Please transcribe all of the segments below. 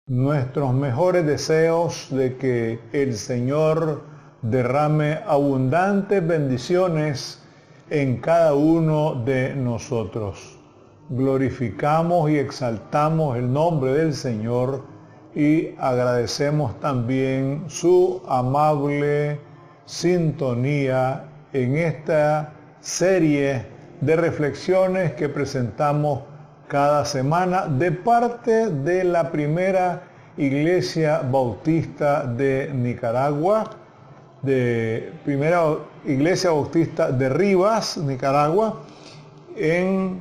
nuestros mejores deseos de que el Señor derrame abundantes bendiciones en cada uno de nosotros. Glorificamos y exaltamos el nombre del Señor y agradecemos también su amable sintonía en esta serie de reflexiones que presentamos cada semana de parte de la primera Iglesia Bautista de Nicaragua, de primera Iglesia Bautista de Rivas, Nicaragua, en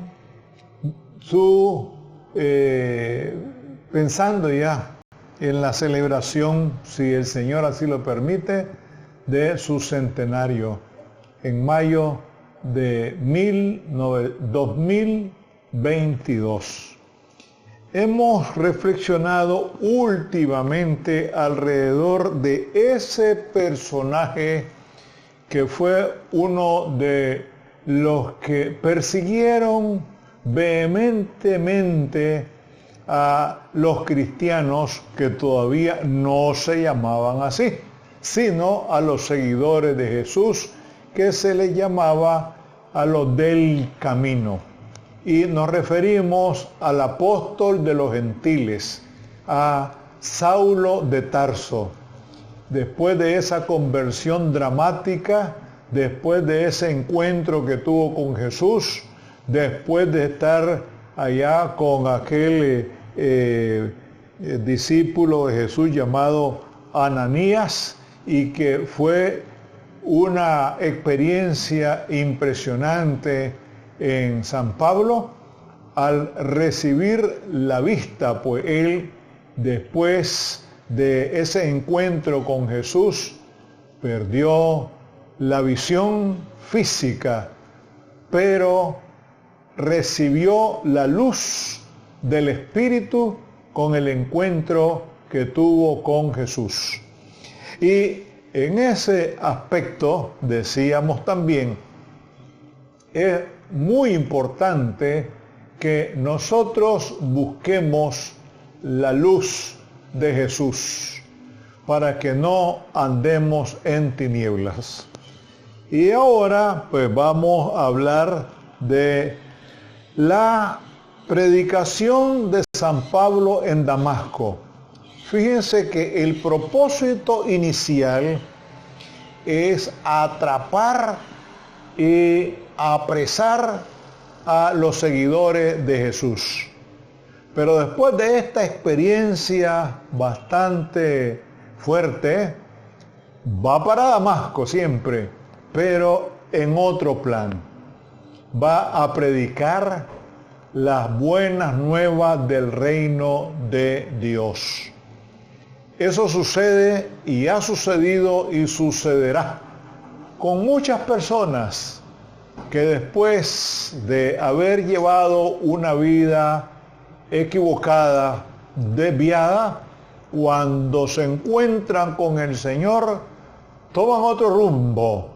su pensando ya en la celebración, si el Señor así lo permite, de su centenario en mayo de 2022. Hemos reflexionado últimamente alrededor de ese personaje que fue uno de los que persiguieron vehementemente a los cristianos que todavía no se llamaban así, sino a los seguidores de Jesús, que se les llamaba a los del camino. Y nos referimos al apóstol de los gentiles, a Saulo de Tarso. Después de esa conversión dramática, después de ese encuentro que tuvo con Jesús, después de estar allá con aquel discípulo de Jesús llamado Ananías, y que fue una experiencia impresionante en San Pablo, al recibir la vista, pues él, después de ese encuentro con Jesús, perdió la visión física, pero recibió la luz del Espíritu con el encuentro que tuvo con Jesús. Y en ese aspecto, decíamos también, es muy importante que nosotros busquemos la luz de Jesús para que no andemos en tinieblas. Y ahora pues vamos a hablar de la predicación de San Pablo en Damasco. Fíjense que el propósito inicial es atrapar y apresar a los seguidores de Jesús. Pero después de esta experiencia bastante fuerte, va para Damasco siempre, pero en otro plan. Va a predicar las buenas nuevas del reino de Dios. Eso sucede y ha sucedido y sucederá con muchas personas que después de haber llevado una vida equivocada, desviada, cuando se encuentran con el Señor, toman otro rumbo,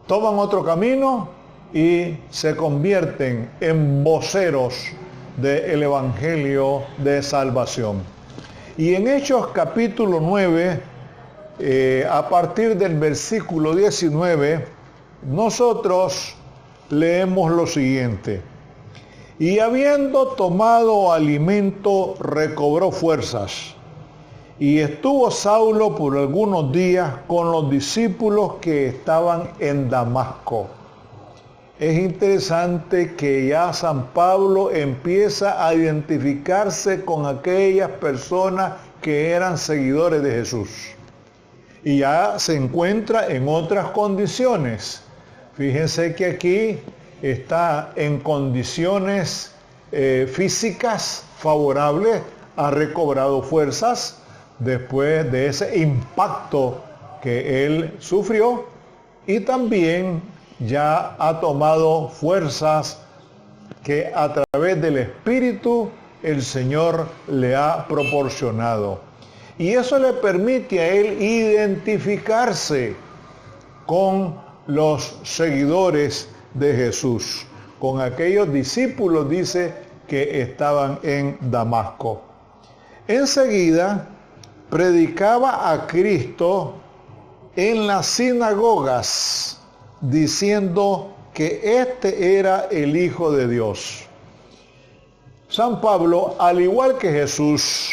toman otro camino y se convierten en voceros del Evangelio de salvación. Y en Hechos capítulo 9, a partir del versículo 19, nosotros leemos lo siguiente: y habiendo tomado alimento, recobró fuerzas, y estuvo Saulo por algunos días con los discípulos que estaban en Damasco. Es interesante que ya San Pablo empieza a identificarse con aquellas personas que eran seguidores de Jesús. Y ya se encuentra en otras condiciones. Fíjense que aquí está en condiciones físicas favorables, ha recobrado fuerzas después de ese impacto que él sufrió, y también ya ha tomado fuerzas que a través del Espíritu el Señor le ha proporcionado. Y eso le permite a él identificarse con los seguidores de Jesús, con aquellos discípulos, dice, que estaban en Damasco. Enseguida predicaba a Cristo en las sinagogas, diciendo que este era el Hijo de Dios. San Pablo, al igual que Jesús,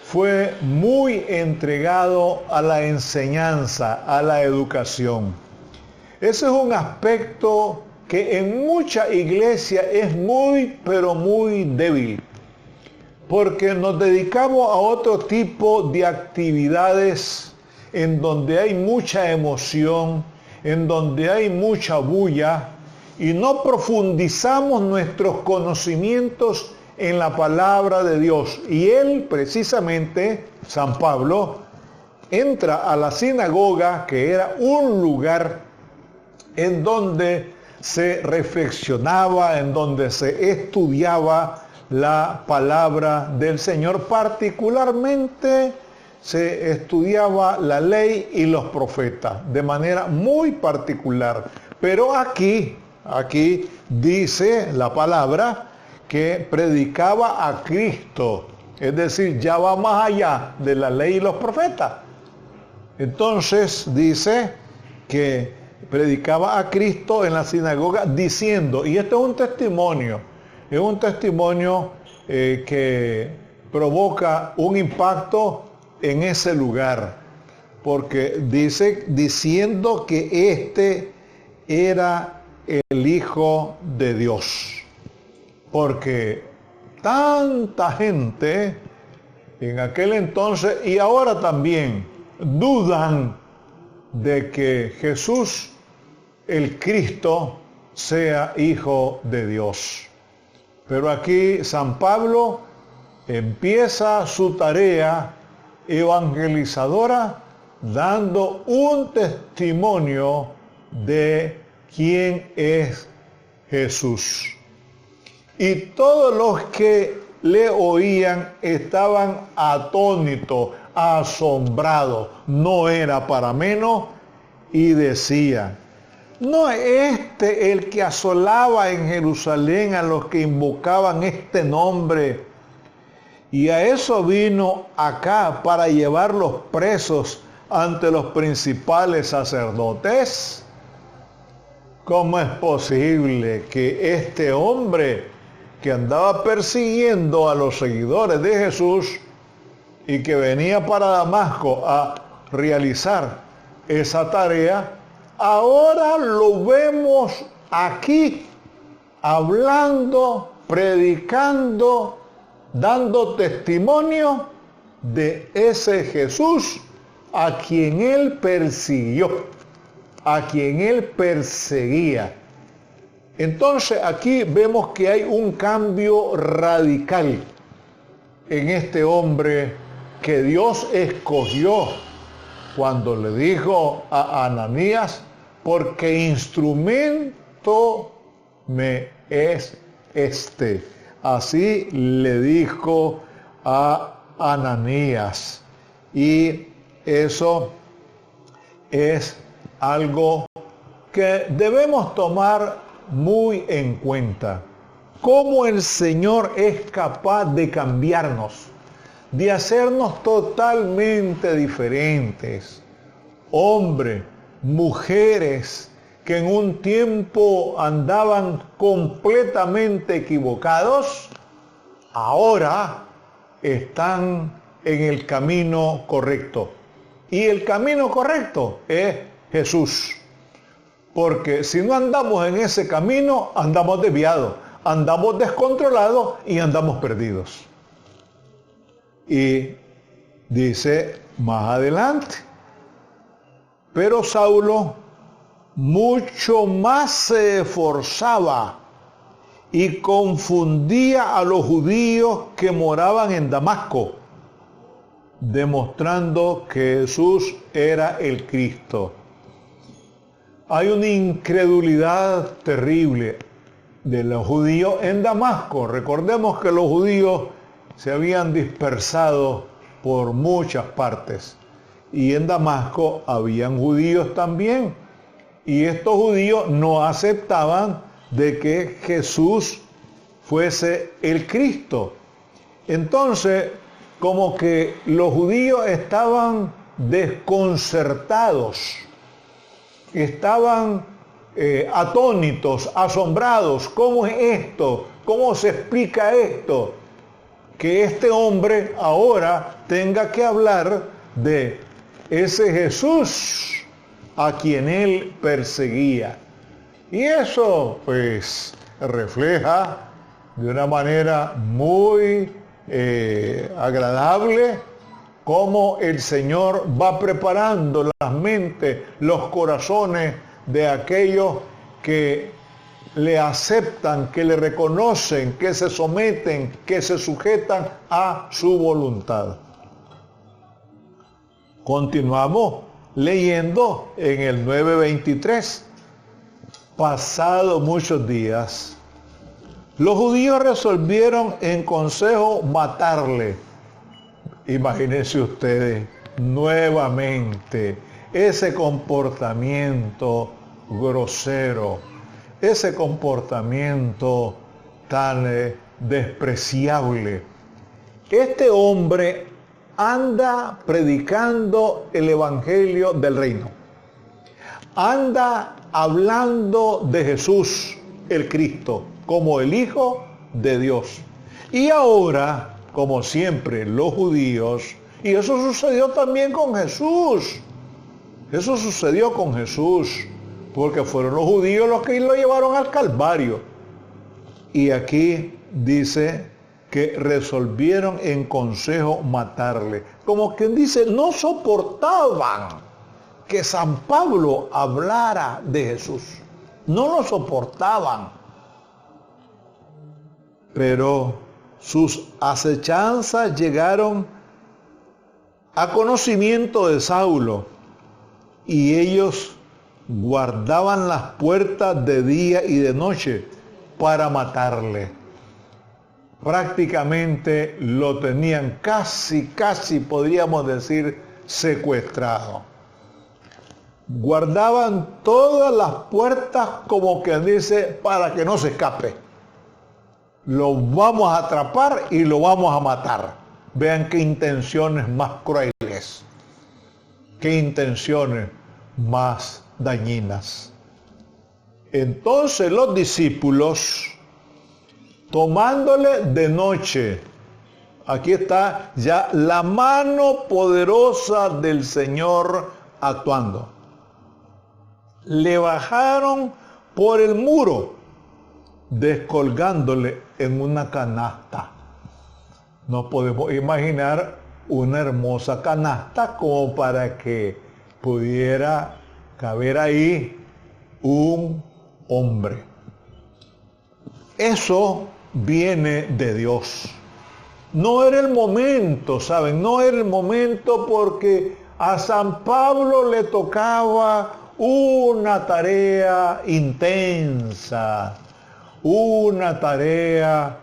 fue muy entregado a la enseñanza, a la educación. Ese es un aspecto que en mucha iglesia es muy, pero muy débil, porque nos dedicamos a otro tipo de actividades en donde hay mucha emoción, en donde hay mucha bulla, y no profundizamos nuestros conocimientos en la palabra de Dios. Y él, precisamente, San Pablo, entra a la sinagoga, que era un lugar en donde se reflexionaba, en donde se estudiaba la palabra del Señor. Particularmente se estudiaba la ley y los profetas de manera muy particular. Pero aquí dice la palabra que predicaba a Cristo, es decir, ya va más allá de la ley y los profetas. Entonces dice que predicaba a Cristo en la sinagoga diciendo, y esto es un testimonio que provoca un impacto en ese lugar, porque dice diciendo que este era el Hijo de Dios, porque tanta gente en aquel entonces y ahora también dudan de que Jesús, el Cristo, sea Hijo de Dios. Pero aquí San Pablo empieza su tarea evangelizadora dando un testimonio de quién es Jesús. Y todos los que le oían estaban atónitos, asombrados, no era para menos, y decían, ¿no es este el que asolaba en Jerusalén a los que invocaban este nombre? Y a eso vino acá para llevarlos presos ante los principales sacerdotes. ¿Cómo es posible que este hombre que andaba persiguiendo a los seguidores de Jesús y que venía para Damasco a realizar esa tarea, ahora lo vemos aquí hablando, predicando, dando testimonio de ese Jesús a quien él persiguió, a quien él perseguía? Entonces aquí vemos que hay un cambio radical en este hombre que Dios escogió cuando le dijo a Ananías, porque instrumento me es este. Así le dijo a Ananías. Y eso es algo que debemos tomar muy en cuenta. Cómo el Señor es capaz de cambiarnos, de hacernos totalmente diferentes. Hombres, mujeres que en un tiempo andaban completamente equivocados, ahora están en el camino correcto. Y el camino correcto es Jesús. Porque si no andamos en ese camino, andamos desviados, andamos descontrolados y andamos perdidos. Y dice más adelante, pero Saulo mucho más se esforzaba y confundía a los judíos que moraban en Damasco, demostrando que Jesús era el Cristo. Hay una incredulidad terrible de los judíos en Damasco. Recordemos que los judíos se habían dispersado por muchas partes. Y en Damasco habían judíos también. Y estos judíos no aceptaban de que Jesús fuese el Cristo. Entonces, como que los judíos estaban desconcertados, estaban atónitos, asombrados. ¿Cómo es esto? ¿Cómo se explica esto? Que este hombre ahora tenga que hablar de ese Jesús a quien él perseguía. Y eso pues refleja de una manera muy agradable cómo el Señor va preparando las mentes, los corazones de aquellos que le aceptan, que le reconocen, que se someten, que se sujetan a su voluntad. Continuamos leyendo en el 9:23. Pasados muchos días, los judíos resolvieron en consejo matarle. Imagínense ustedes nuevamente ese comportamiento grosero, ese comportamiento tan despreciable. Este hombre anda predicando el evangelio del reino. Anda hablando de Jesús, el Cristo, como el Hijo de Dios. Y ahora, como siempre, los judíos, y eso sucedió también con Jesús. Eso sucedió con Jesús, porque fueron los judíos los que lo llevaron al Calvario. Y aquí dice que resolvieron en consejo matarle. Como quien dice, no soportaban que San Pablo hablara de Jesús. No lo soportaban. Pero sus acechanzas llegaron a conocimiento de Saulo, y ellos guardaban las puertas de día y de noche para matarle. Prácticamente lo tenían casi podríamos decir secuestrado. Guardaban todas las puertas, como quien dice, para que no se escape. Lo vamos a atrapar y lo vamos a matar. Vean qué intenciones más crueles, qué intenciones más dañinas. Entonces los discípulos, tomándole de noche, aquí está ya la mano poderosa del Señor actuando, le bajaron por el muro, descolgándole en una canasta. No podemos imaginar una hermosa canasta como para que pudiera caber ahí un hombre. Eso viene de Dios. No era el momento, ¿saben? No era el momento, porque a San Pablo le tocaba una tarea intensa, una tarea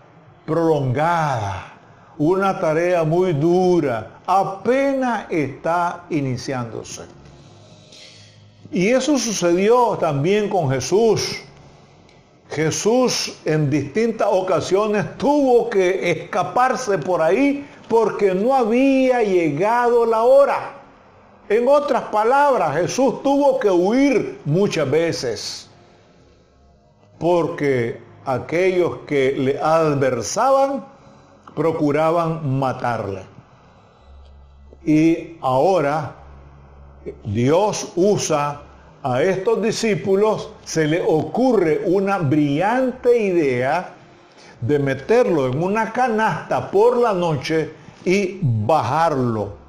prolongada, una tarea muy dura. Apenas está iniciándose. Y eso sucedió también con Jesús. Jesús en distintas ocasiones tuvo que escaparse por ahí porque no había llegado la hora. En otras palabras, Jesús tuvo que huir muchas veces porque aquellos que le adversaban procuraban matarle. Y ahora Dios usa a estos discípulos, se le ocurre una brillante idea de meterlo en una canasta por la noche y bajarlo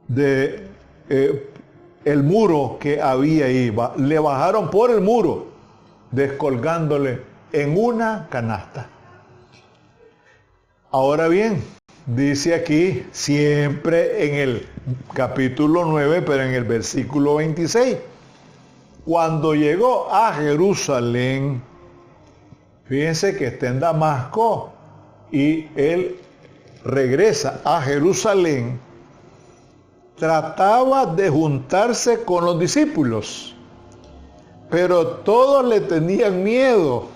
de el muro que había ahí. Le bajaron por el muro, descolgándole en una canasta. Ahora bien, dice aquí, siempre en el capítulo 9, pero en el versículo 26, cuando llegó a Jerusalén, fíjense que está en Damasco y él regresa a Jerusalén, trataba de juntarse con los discípulos, pero todos le tenían miedo,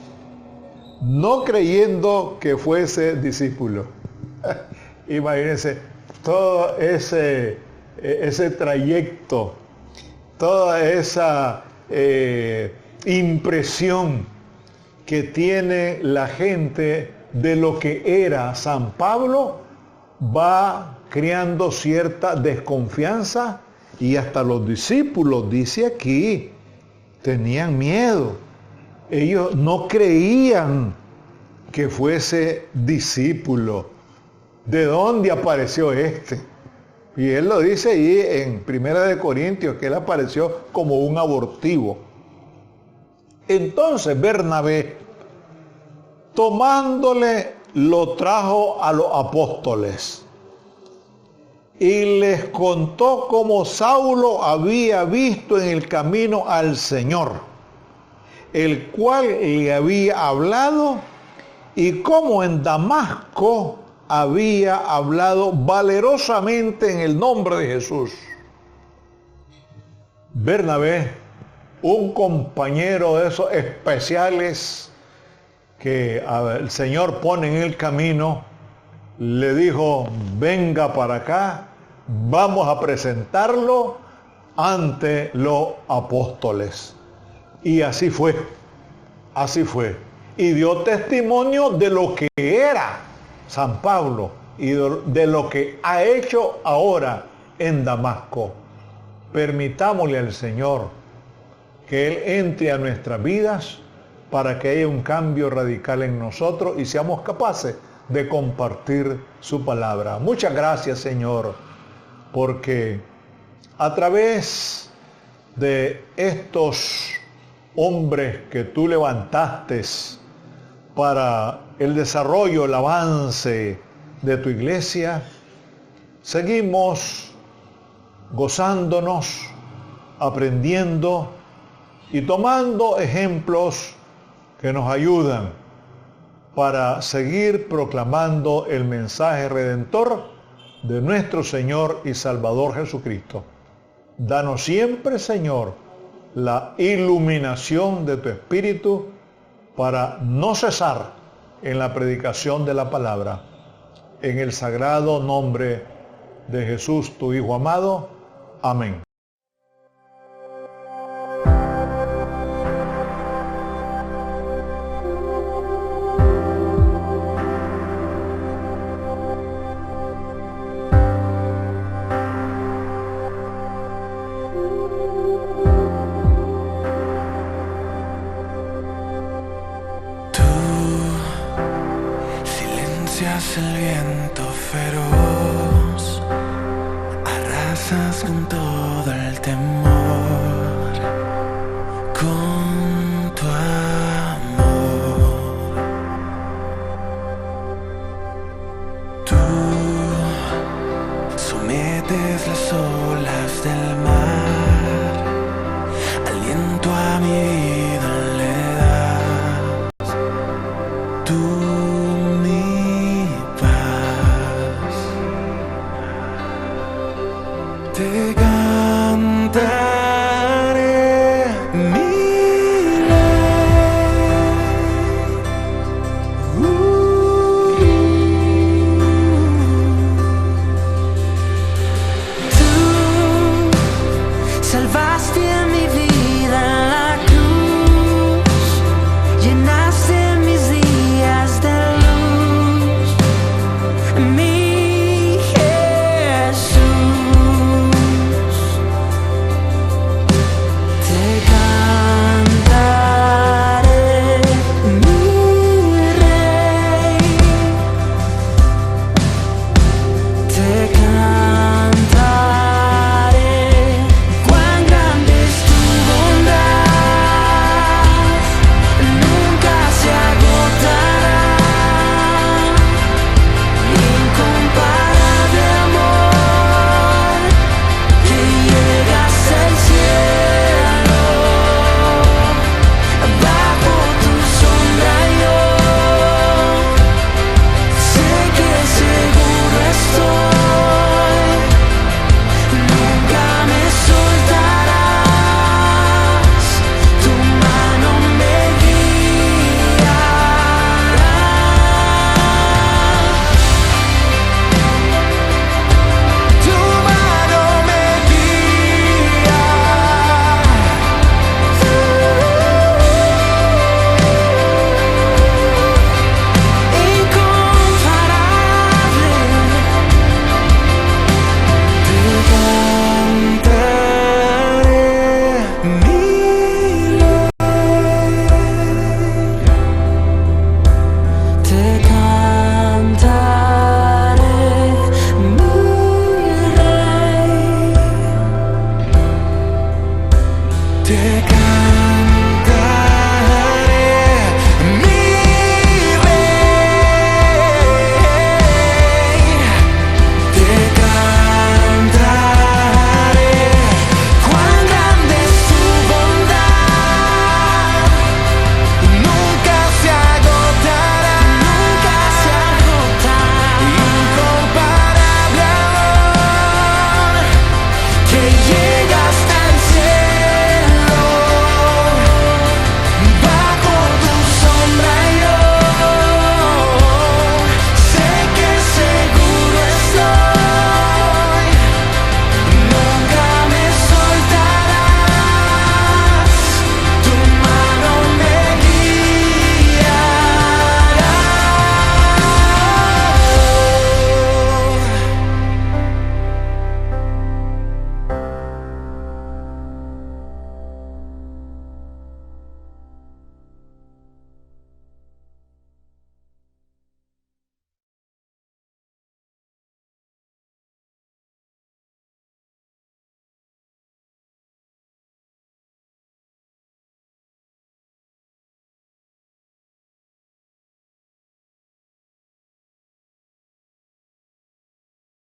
no creyendo que fuese discípulo. Imagínense todo ese trayecto, toda esa impresión que tiene la gente de lo que era San Pablo, va creando cierta desconfianza, y hasta los discípulos, dice aquí, tenían miedo. Ellos no creían que fuese discípulo. ¿De dónde apareció este? Y él lo dice ahí en 1 Corintios, que él apareció como un abortivo. Entonces Bernabé, tomándole, lo trajo a los apóstoles y les contó cómo Saulo había visto en el camino al Señor, el cual le había hablado, y cómo en Damasco había hablado valerosamente en el nombre de Jesús. Bernabé, un compañero de esos especiales que el Señor pone en el camino, le dijo: venga para acá, vamos a presentarlo ante los apóstoles. Y así fue, y dio testimonio de lo que era San Pablo y de lo que ha hecho ahora en Damasco. Permitámosle al Señor que Él entre a nuestras vidas para que haya un cambio radical en nosotros y seamos capaces de compartir su palabra. Muchas gracias, Señor, porque a través de estos hombres que tú levantaste para el desarrollo, el avance de tu iglesia, seguimos gozándonos, aprendiendo y tomando ejemplos que nos ayudan para seguir proclamando el mensaje redentor de nuestro Señor y Salvador Jesucristo. Danos siempre, Señor, la iluminación de tu Espíritu para no cesar en la predicación de la palabra. En el sagrado nombre de Jesús, tu Hijo amado. Amén. El viento feroz, arrasas con todo el temor, con tu amor. Tú sometes las olas del mar, aliento a mi vida le das. Tú te